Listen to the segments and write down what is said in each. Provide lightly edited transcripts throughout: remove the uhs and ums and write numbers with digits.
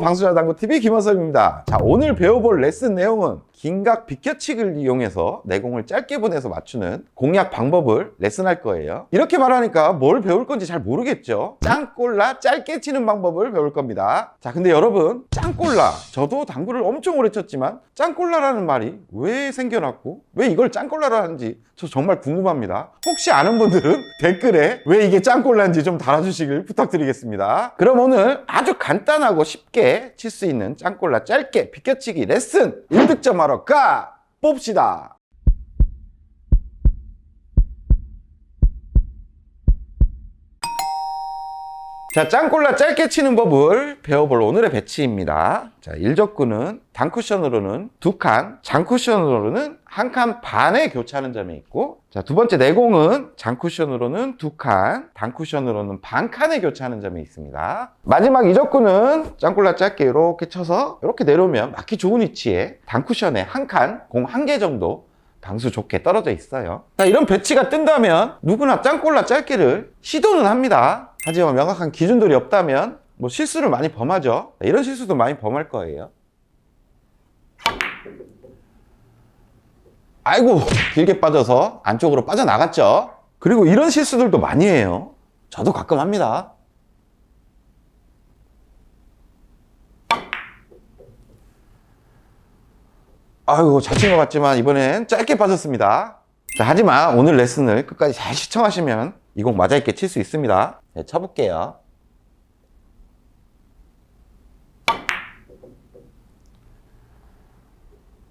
방수자당구TV 김원섭입니다. 자, 오늘 배워볼 레슨 내용은 긴각 비켜치기를 이용해서 내공을 짧게 보내서 맞추는 공략 방법을 레슨할 거예요. 이렇게 말하니까 뭘 배울 건지 잘 모르겠죠? 짱꼴라 짧게 치는 방법을 배울 겁니다. 자, 근데 여러분, 짱꼴라, 저도 당구를 엄청 오래 쳤지만 짱꼴라라는 말이 왜 생겨났고 왜 이걸 짱꼴라로 하는지 저 정말 궁금합니다. 혹시 아는 분들은 댓글에 왜 이게 짱꼴라인지 좀 달아주시길 부탁드리겠습니다. 그럼 오늘 아주 간단하고 쉽게 칠 수 있는 짱꼴라 짧게 비켜치기 레슨 1득점하러 가 봅시다. 자, 짱꼴라 짧게 치는 법을 배워볼 오늘의 배치입니다. 자, 1적구는 단쿠션으로는 2칸, 장쿠션으로는 1칸 반에 교차하는 점이 있고, 자, 두 번째 내공은 장쿠션으로는 2칸, 단쿠션으로는 반칸에 교차하는 점이 있습니다. 마지막 2적구는 짱꼴라 짧게 이렇게 쳐서 이렇게 내려오면 맞기 좋은 위치에 단쿠션에 1칸, 공 1개 정도 방수 좋게 떨어져 있어요. 자, 이런 배치가 뜬다면 누구나 짱꼴라 짧게를 시도는 합니다. 하지만 명확한 기준들이 없다면 뭐 실수를 많이 범하죠. 이런 실수도 많이 범할 거예요. 아이고, 길게 빠져서 안쪽으로 빠져나갔죠. 그리고 이런 실수들도 많이 해요. 저도 가끔 합니다. 아이고, 잘 친 것 같지만 이번엔 짧게 빠졌습니다. 자, 하지만 오늘 레슨을 끝까지 잘 시청하시면 이 공 맞아 있게 칠 수 있습니다. 네, 쳐볼게요.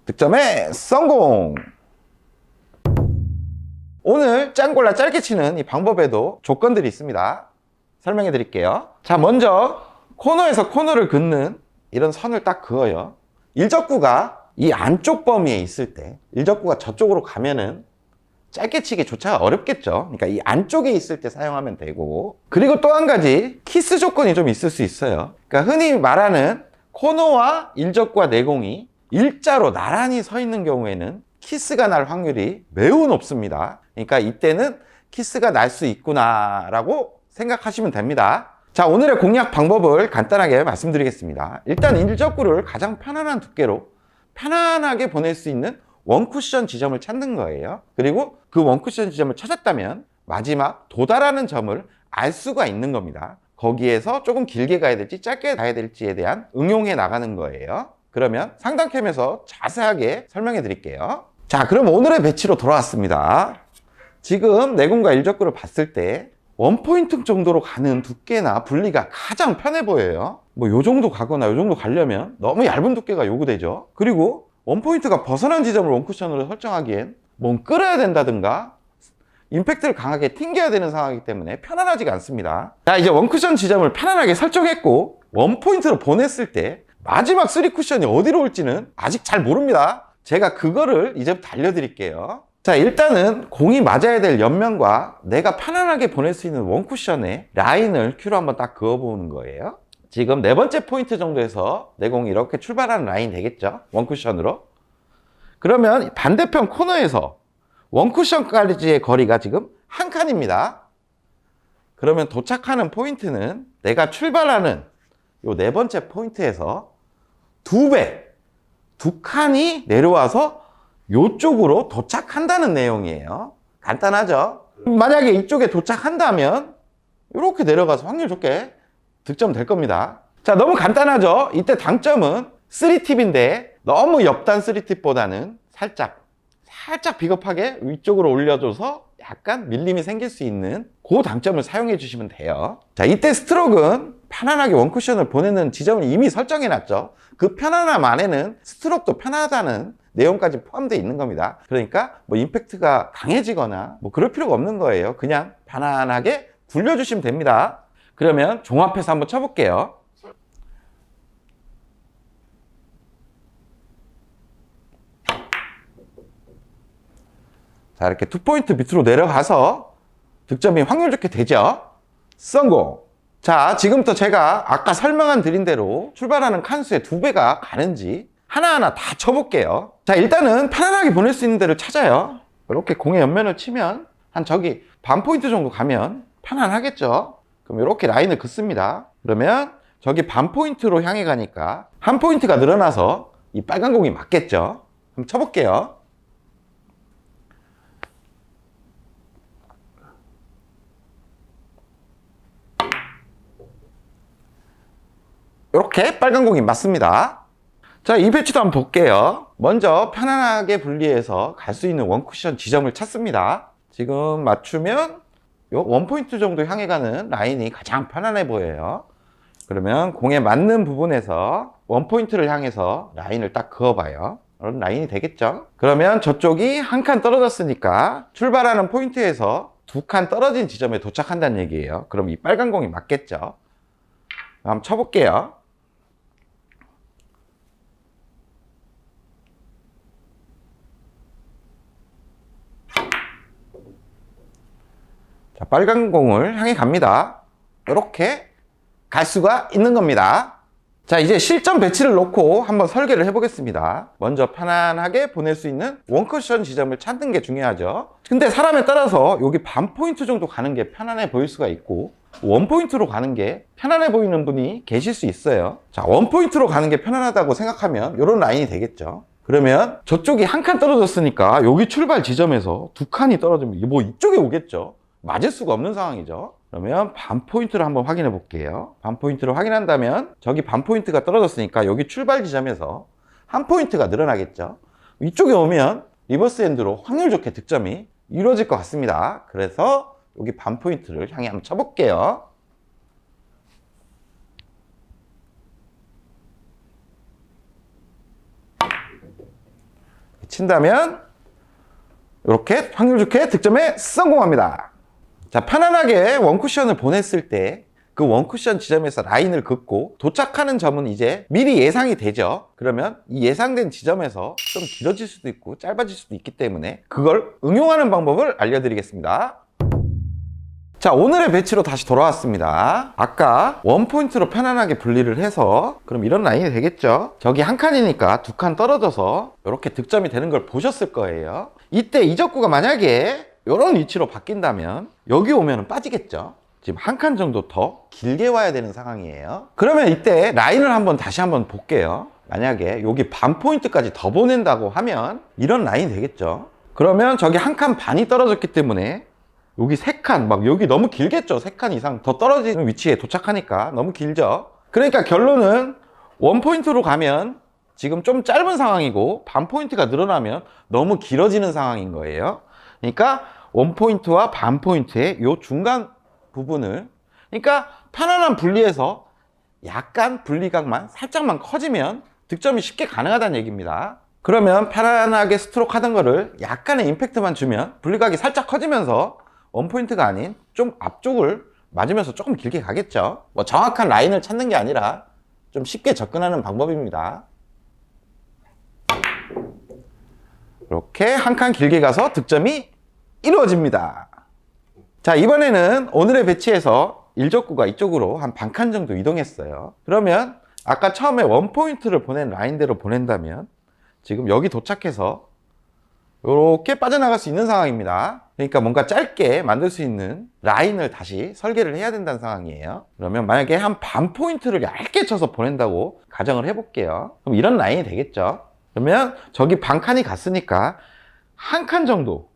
득점에 성공! 오늘 짱꼴라 짧게 치는 이 방법에도 조건들이 있습니다. 설명해 드릴게요. 자, 먼저 코너에서 코너를 긋는 이런 선을 딱 그어요. 1적구가 이 안쪽 범위에 있을 때 1적구가 저쪽으로 가면은 짧게 치기조차 어렵겠죠. 그러니까 이 안쪽에 있을 때 사용하면 되고, 그리고 또 한 가지 키스 조건이 좀 있을 수 있어요. 그러니까 흔히 말하는 코너와 1적구와 내공이 일자로 나란히 서 있는 경우에는 키스가 날 확률이 매우 높습니다. 그러니까 이때는 키스가 날 수 있구나 라고 생각하시면 됩니다. 자, 오늘의 공략 방법을 간단하게 말씀드리겠습니다. 일단 1적구를 가장 편안한 두께로 편안하게 보낼 수 있는 원쿠션 지점을 찾는 거예요. 그리고 그 원쿠션 지점을 찾았다면 마지막 도달하는 점을 알 수가 있는 겁니다. 거기에서 조금 길게 가야 될지 짧게 가야 될지에 대한 응용해 나가는 거예요. 그러면 상단캠에서 자세하게 설명해 드릴게요. 자, 그럼 오늘의 배치로 돌아왔습니다. 지금 내공과 1적구를 봤을 때 원포인트 정도로 가는 두께나 분리가 가장 편해 보여요. 뭐 요 정도 가거나 요 정도 가려면 너무 얇은 두께가 요구되죠. 그리고 원포인트가 벗어난 지점을 원쿠션으로 설정하기엔 뭐 끌어야 된다든가 임팩트를 강하게 튕겨야 되는 상황이기 때문에 편안하지가 않습니다. 자, 이제 원쿠션 지점을 편안하게 설정했고 원포인트로 보냈을 때 마지막 3쿠션이 어디로 올지는 아직 잘 모릅니다. 제가 그거를 이제부터 알려드릴게요. 자, 일단은 공이 맞아야 될 옆면과 내가 편안하게 보낼 수 있는 원쿠션의 라인을 큐로 한번 딱 그어보는 거예요. 지금 네 번째 포인트 정도에서 내 공이 이렇게 출발하는 라인 되겠죠? 원쿠션으로. 그러면 반대편 코너에서 원쿠션까지의 거리가 지금 한 칸입니다. 그러면 도착하는 포인트는 내가 출발하는 요 네 번째 포인트에서 2배, 2칸이 내려와서 요쪽으로 도착한다는 내용이에요. 간단하죠? 만약에 이쪽에 도착한다면 이렇게 내려가서 확률 좋게 득점 될 겁니다. 자, 너무 간단하죠? 이때 당점은 3팁인데 너무 옆단 3팁보다는 살짝 비겁하게 위쪽으로 올려줘서 약간 밀림이 생길 수 있는 그 당점을 사용해 주시면 돼요. 자, 이때 스트로크는 편안하게 원쿠션을 보내는 지점을 이미 설정해 놨죠. 그 편안함 안에는 스트로크도 편하다는 내용까지 포함되어 있는 겁니다. 그러니까 뭐 임팩트가 강해지거나 뭐 그럴 필요가 없는 거예요. 그냥 편안하게 굴려주시면 됩니다. 그러면 종합해서 한번 쳐볼게요. 자, 이렇게 2포인트 밑으로 내려가서 득점이 확률 좋게 되죠. 성공! 자, 지금부터 제가 아까 설명한 드린 대로 출발하는 칸수의 2배가 가는지 하나하나 다 쳐볼게요. 자, 일단은 편안하게 보낼 수 있는 데를 찾아요. 이렇게 공의 옆면을 치면 한 저기 반 포인트 정도 가면 편안하겠죠. 그럼 이렇게 라인을 긋습니다. 그러면 저기 반 포인트로 향해 가니까 한 포인트가 늘어나서 이 빨간 공이 맞겠죠. 한번 쳐볼게요. 이렇게 빨간 공이 맞습니다. 자, 이 배치도 한번 볼게요. 먼저 편안하게 분리해서 갈 수 있는 원쿠션 지점을 찾습니다. 지금 맞추면 요 원포인트 정도 향해 가는 라인이 가장 편안해 보여요. 그러면 공에 맞는 부분에서 원포인트를 향해서 라인을 딱 그어봐요. 그런 라인이 되겠죠. 그러면 저쪽이 한 칸 떨어졌으니까 출발하는 포인트에서 두 칸 떨어진 지점에 도착한다는 얘기예요. 그럼 이 빨간 공이 맞겠죠. 한번 쳐볼게요. 자, 빨간 공을 향해 갑니다. 이렇게 갈 수가 있는 겁니다. 자, 이제 실점 배치를 놓고 한번 설계를 해보겠습니다. 먼저 편안하게 보낼 수 있는 원쿠션 지점을 찾는 게 중요하죠. 근데 사람에 따라서 여기 반 포인트 정도 가는 게 편안해 보일 수가 있고, 원 포인트로 가는 게 편안해 보이는 분이 계실 수 있어요. 자, 원 포인트로 가는 게 편안하다고 생각하면 이런 라인이 되겠죠. 그러면 저쪽이 한 칸 떨어졌으니까 여기 출발 지점에서 두 칸이 떨어지면 뭐 이쪽에 오겠죠. 맞을 수가 없는 상황이죠. 그러면 반 포인트를 한번 확인해 볼게요. 반 포인트를 확인한다면 저기 반 포인트가 떨어졌으니까 여기 출발 지점에서 한 포인트가 늘어나겠죠. 이쪽에 오면 리버스 핸드로 확률 좋게 득점이 이루어질 것 같습니다. 그래서 여기 반 포인트를 향해 한번 쳐볼게요. 친다면 이렇게 확률 좋게 득점에 성공합니다. 자, 편안하게 원쿠션을 보냈을 때 그 원쿠션 지점에서 라인을 긋고 도착하는 점은 이제 미리 예상이 되죠. 그러면 이 예상된 지점에서 좀 길어질 수도 있고 짧아질 수도 있기 때문에 그걸 응용하는 방법을 알려드리겠습니다. 자, 오늘의 배치로 다시 돌아왔습니다. 아까 원포인트로 편안하게 분리를 해서 그럼 이런 라인이 되겠죠. 저기 한 칸이니까 두 칸 떨어져서 이렇게 득점이 되는 걸 보셨을 거예요. 이때 이적구가 만약에 이런 위치로 바뀐다면 여기 오면 빠지겠죠. 지금 한 칸 정도 더 길게 와야 되는 상황이에요. 그러면 이때 라인을 다시 한번 볼게요. 만약에 여기 반 포인트까지 더 보낸다고 하면 이런 라인이 되겠죠. 그러면 저기 한 칸 반이 떨어졌기 때문에 여기 세 칸, 막 여기 너무 길겠죠. 세 칸 이상 더 떨어지는 위치에 도착하니까 너무 길죠. 그러니까 결론은 원 포인트로 가면 지금 좀 짧은 상황이고 반 포인트가 늘어나면 너무 길어지는 상황인 거예요. 그러니까 원 포인트와 반 포인트의 요 중간 부분을, 그러니까 편안한 분리에서 약간 분리각만 살짝만 커지면 득점이 쉽게 가능하다는 얘기입니다. 그러면 편안하게 스트로크 하던 거를 약간의 임팩트만 주면 분리각이 살짝 커지면서 원포인트가 아닌 좀 앞쪽을 맞으면서 조금 길게 가겠죠. 뭐 정확한 라인을 찾는 게 아니라 좀 쉽게 접근하는 방법입니다. 이렇게 한 칸 길게 가서 득점이 이루어집니다. 자, 이번에는 오늘의 배치에서 일적구가 이쪽으로 한 반 칸 정도 이동했어요. 그러면 아까 처음에 원포인트를 보낸 라인대로 보낸다면 지금 여기 도착해서 이렇게 빠져나갈 수 있는 상황입니다. 그러니까 뭔가 짧게 만들 수 있는 라인을 다시 설계를 해야 된다는 상황이에요. 그러면 만약에 한 반 포인트를 얇게 쳐서 보낸다고 가정을 해볼게요. 그럼 이런 라인이 되겠죠. 그러면 저기 반 칸이 갔으니까 한 칸 정도,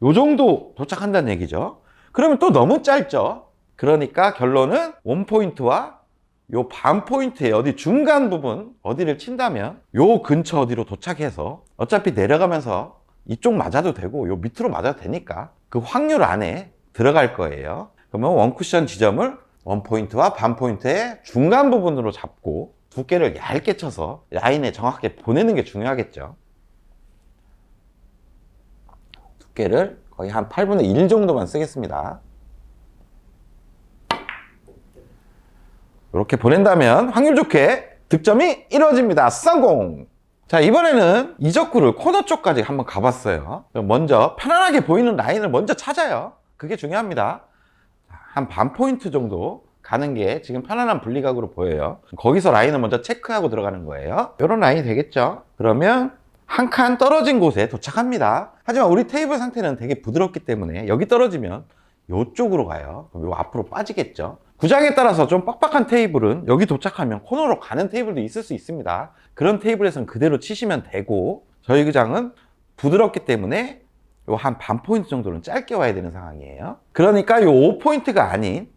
요 정도 도착한다는 얘기죠. 그러면 또 너무 짧죠. 그러니까 결론은 원 포인트와 요 반 포인트의 어디 중간 부분 어디를 친다면 요 근처 어디로 도착해서 어차피 내려가면서 이쪽 맞아도 되고 요 밑으로 맞아도 되니까 그 확률 안에 들어갈 거예요. 그러면 원쿠션 지점을 원 포인트와 반 포인트의 중간 부분으로 잡고 두께를 얇게 쳐서 라인에 정확하게 보내는 게 중요하겠죠. 두께를 거의 한 8분의 1 정도만 쓰겠습니다. 이렇게 보낸다면 확률 좋게 득점이 이루어집니다. 성공! 자, 이번에는 이적구를 코너 쪽까지 한번 가봤어요. 먼저 편안하게 보이는 라인을 먼저 찾아요. 그게 중요합니다. 한 반 포인트 정도 가는 게 지금 편안한 분리각으로 보여요. 거기서 라인을 먼저 체크하고 들어가는 거예요. 이런 라인이 되겠죠. 그러면 한 칸 떨어진 곳에 도착합니다. 하지만 우리 테이블 상태는 되게 부드럽기 때문에 여기 떨어지면 이쪽으로 가요. 그럼 요 앞으로 빠지겠죠. 구장에 따라서 좀 빡빡한 테이블은 여기 도착하면 코너로 가는 테이블도 있을 수 있습니다. 그런 테이블에서는 그대로 치시면 되고, 저희 구장은 부드럽기 때문에 요 한 반 포인트 정도는 짧게 와야 되는 상황이에요. 그러니까 요 5포인트가 아닌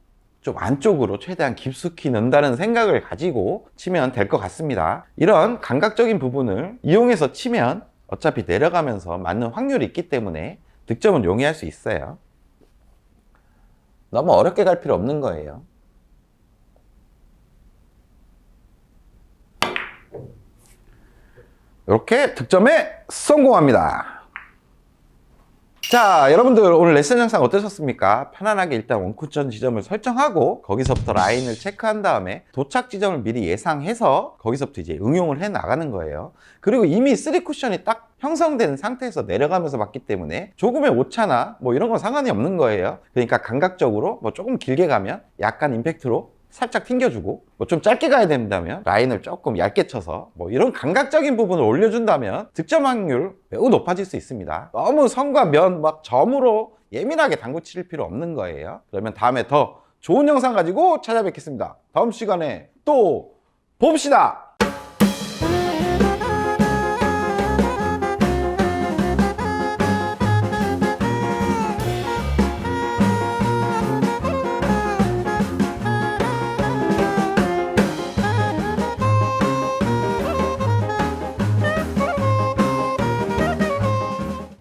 좀 안쪽으로 최대한 깊숙이 넣는다는 생각을 가지고 치면 될 것 같습니다. 이런 감각적인 부분을 이용해서 치면 어차피 내려가면서 맞는 확률이 있기 때문에 득점은 용이할 수 있어요. 너무 어렵게 갈 필요 없는 거예요. 이렇게 득점에 성공합니다. 자, 여러분들 오늘 레슨 영상 어떠셨습니까? 편안하게 일단 원쿠션 지점을 설정하고 거기서부터 라인을 체크한 다음에 도착 지점을 미리 예상해서 거기서부터 이제 응용을 해 나가는 거예요. 그리고 이미 3쿠션이 딱 형성된 상태에서 내려가면서 봤기 때문에 조금의 오차나 뭐 이런 건 상관이 없는 거예요. 그러니까 감각적으로 뭐 조금 길게 가면 약간 임팩트로 살짝 튕겨주고, 뭐 좀 짧게 가야 된다면 라인을 조금 얇게 쳐서 뭐 이런 감각적인 부분을 올려준다면 득점 확률 매우 높아질 수 있습니다. 너무 선과 면 막 점으로 예민하게 당구 칠 필요 없는 거예요. 그러면 다음에 더 좋은 영상 가지고 찾아뵙겠습니다. 다음 시간에 또 봅시다.